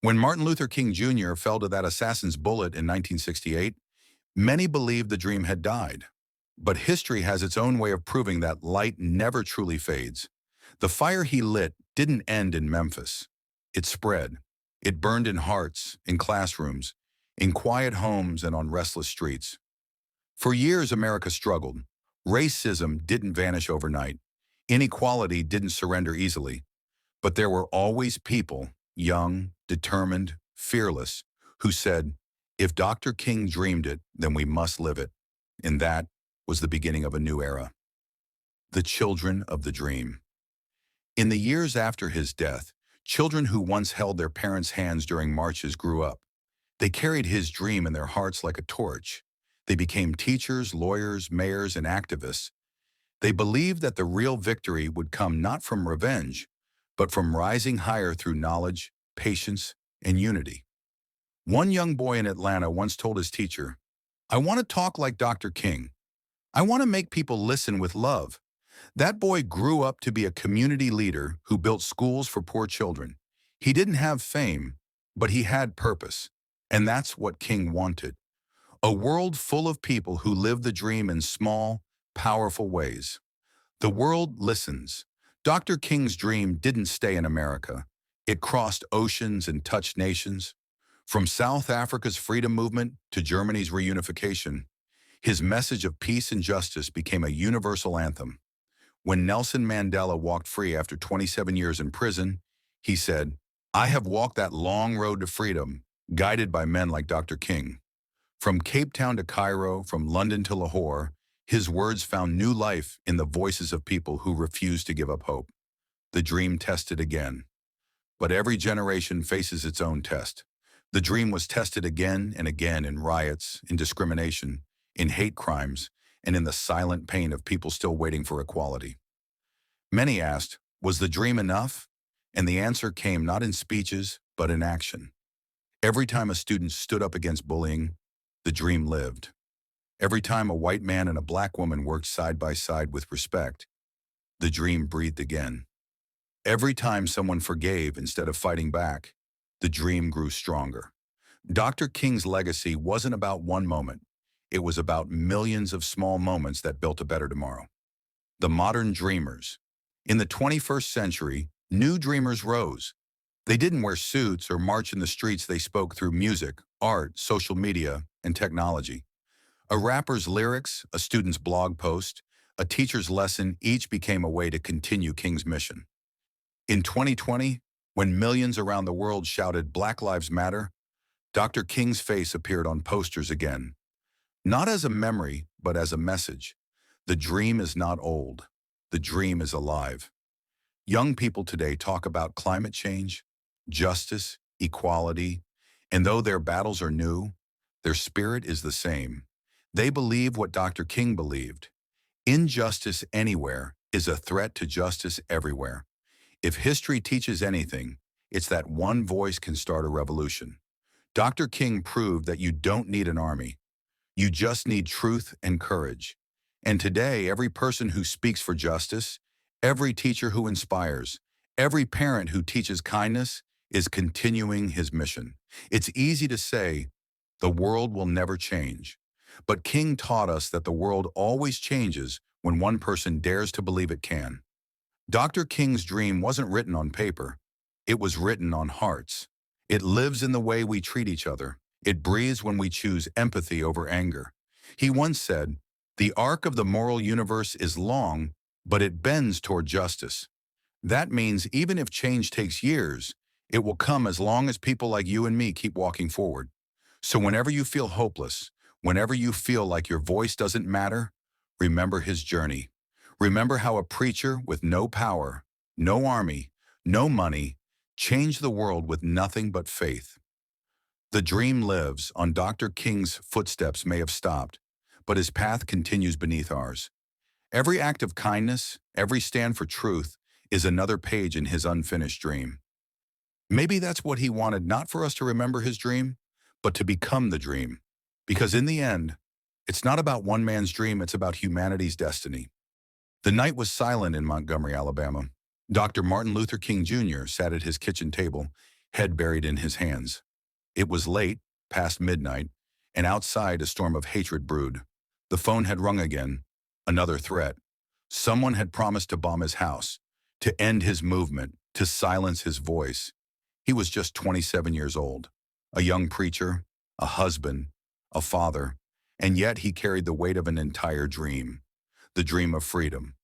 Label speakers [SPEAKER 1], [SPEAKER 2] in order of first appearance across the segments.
[SPEAKER 1] When Martin Luther King Jr. fell to that assassin's bullet in 1968, many believed the dream had died. But history has its own way of proving that light never truly fades. The fire he lit didn't end in Memphis. It spread. It burned in hearts, in classrooms, in quiet homes, and on restless streets. For years, America struggled. Racism didn't vanish overnight. Inequality didn't surrender easily. But there were always people, young, determined, fearless, who said, if Dr. King dreamed it, then we must live it. And that was the beginning of a new era. The children of the dream. In the years after his death, children who once held their parents' hands during marches grew up. They carried his dream in their hearts like a torch. They became teachers, lawyers, mayors, and activists. They believed that the real victory would come not from revenge, but from rising higher through knowledge, patience, and unity. One young boy in Atlanta once told his teacher, "I want to talk like Dr. King. I want to make people listen with love." That boy grew up to be a community leader who built schools for poor children. He didn't have fame, but he had purpose. And that's what King wanted. A world full of people who live the dream in small, powerful ways. The world listens. Dr. King's dream didn't stay in America. It crossed oceans and touched nations. From South Africa's freedom movement to Germany's reunification, his message of peace and justice became a universal anthem. When Nelson Mandela walked free after 27 years in prison, he said, "I have walked that long road to freedom, guided by men like Dr. King." From Cape Town to Cairo, from London to Lahore, his words found new life in the voices of people who refused to give up hope. The dream tested again. But every generation faces its own test. The dream was tested again and again in riots, in discrimination, in hate crimes, and in the silent pain of people still waiting for equality. Many asked, was the dream enough? And the answer came not in speeches, but in action. Every time a student stood up against bullying, the dream lived. Every time a white man and a black woman worked side by side with respect, the dream breathed again. Every time someone forgave instead of fighting back, the dream grew stronger. Dr. King's legacy wasn't about one moment. It was about millions of small moments that built a better tomorrow. The modern dreamers. In the 21st century, new dreamers rose. They didn't wear suits or march in the streets. They spoke through music, art, social media, and technology. A rapper's lyrics, a student's blog post, a teacher's lesson each became a way to continue King's mission. In 2020, when millions around the world shouted Black Lives Matter, Dr. King's face appeared on posters again. Not as a memory, but as a message. The dream is not old. The dream is alive. Young people today talk about climate change, justice, equality, and though their battles are new, their spirit is the same. They believe what Dr. King believed. Injustice anywhere is a threat to justice everywhere. If history teaches anything, it's that one voice can start a revolution. Dr. King proved that you don't need an army. You just need truth and courage. And today, every person who speaks for justice, every teacher who inspires, every parent who teaches kindness is continuing his mission. It's easy to say, the world will never change. But King taught us that the world always changes when one person dares to believe it can. Dr. King's dream wasn't written on paper. It was written on hearts. It lives in the way we treat each other. It breathes when we choose empathy over anger. He once said, "The arc of the moral universe is long, but it bends toward justice." That means even if change takes years, it will come as long as people like you and me keep walking forward. So whenever you feel hopeless, whenever you feel like your voice doesn't matter, remember his journey. Remember how a preacher with no power, no army, no money, changed the world with nothing but faith. The dream lives. On Dr. King's footsteps may have stopped, but his path continues beneath ours. Every act of kindness, every stand for truth, is another page in his unfinished dream. Maybe that's what he wanted, not for us to remember his dream, but to become the dream. Because in the end, it's not about one man's dream, it's about humanity's destiny. The night was silent in Montgomery, Alabama. Dr. Martin Luther King Jr. sat at his kitchen table, head buried in his hands. It was late, past midnight, and outside a storm of hatred brewed. The phone had rung again, another threat. Someone had promised to bomb his house, to end his movement, to silence his voice. He was just 27 years old, a young preacher, a husband, a father, and yet he carried the weight of an entire dream, the dream of freedom.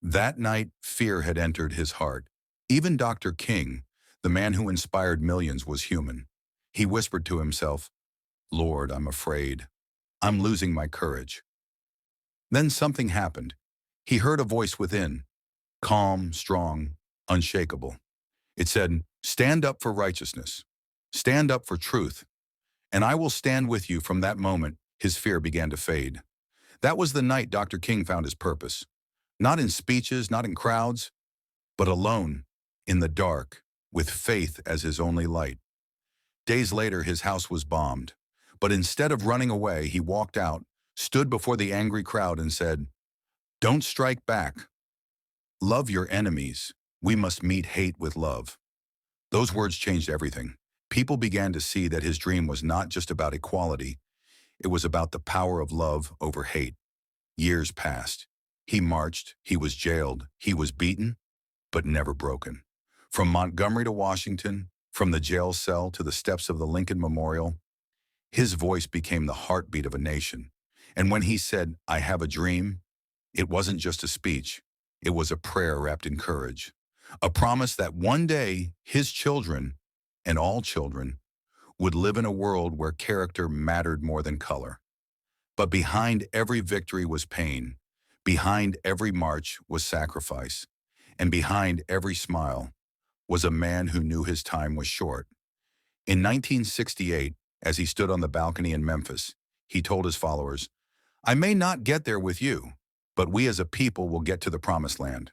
[SPEAKER 1] That night, fear had entered his heart. Even Dr. King, the man who inspired millions, was human. He whispered to himself, "Lord, I'm afraid. I'm losing my courage." Then something happened. He heard a voice within, calm, strong, unshakable. It said, "Stand up for righteousness. Stand up for truth. And I will stand with you." From that moment, his fear began to fade. That was the night Dr. King found his purpose. Not in speeches, not in crowds, but alone, in the dark, with faith as his only light. Days later, his house was bombed. But instead of running away, he walked out, stood before the angry crowd and said, "Don't strike back. Love your enemies. We must meet hate with love." Those words changed everything. People began to see that his dream was not just about equality. It was about the power of love over hate. Years passed. He marched, he was jailed, he was beaten, but never broken. From Montgomery to Washington, from the jail cell to the steps of the Lincoln Memorial, his voice became the heartbeat of a nation. And when he said, "I have a dream," it wasn't just a speech. It was a prayer wrapped in courage. A promise that one day his children, and all children, would live in a world where character mattered more than color. But behind every victory was pain. Behind every march was sacrifice. And behind every smile was a man who knew his time was short. In 1968, as he stood on the balcony in Memphis, he told his followers, "I may not get there with you, but we as a people will get to the promised land."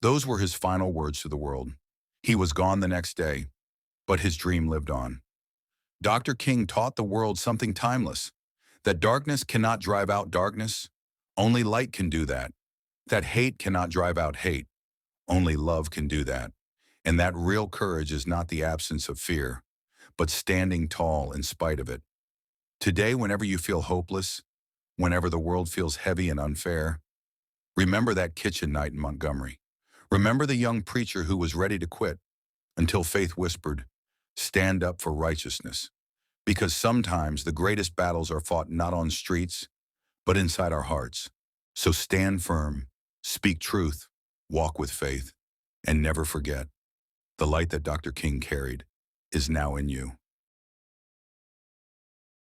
[SPEAKER 1] Those were his final words to the world. He was gone the next day, but his dream lived on. Dr. King taught the world something timeless, that darkness cannot drive out darkness, only light can do that. That hate cannot drive out hate, only love can do that. And that real courage is not the absence of fear, but standing tall in spite of it. Today, whenever you feel hopeless, whenever the world feels heavy and unfair, remember that kitchen night in Montgomery. Remember the young preacher who was ready to quit until faith whispered, "Stand up for righteousness." Because sometimes the greatest battles are fought not on streets, but inside our hearts. So stand firm, speak truth, walk with faith, and never forget, the light that Dr. King carried is now in you.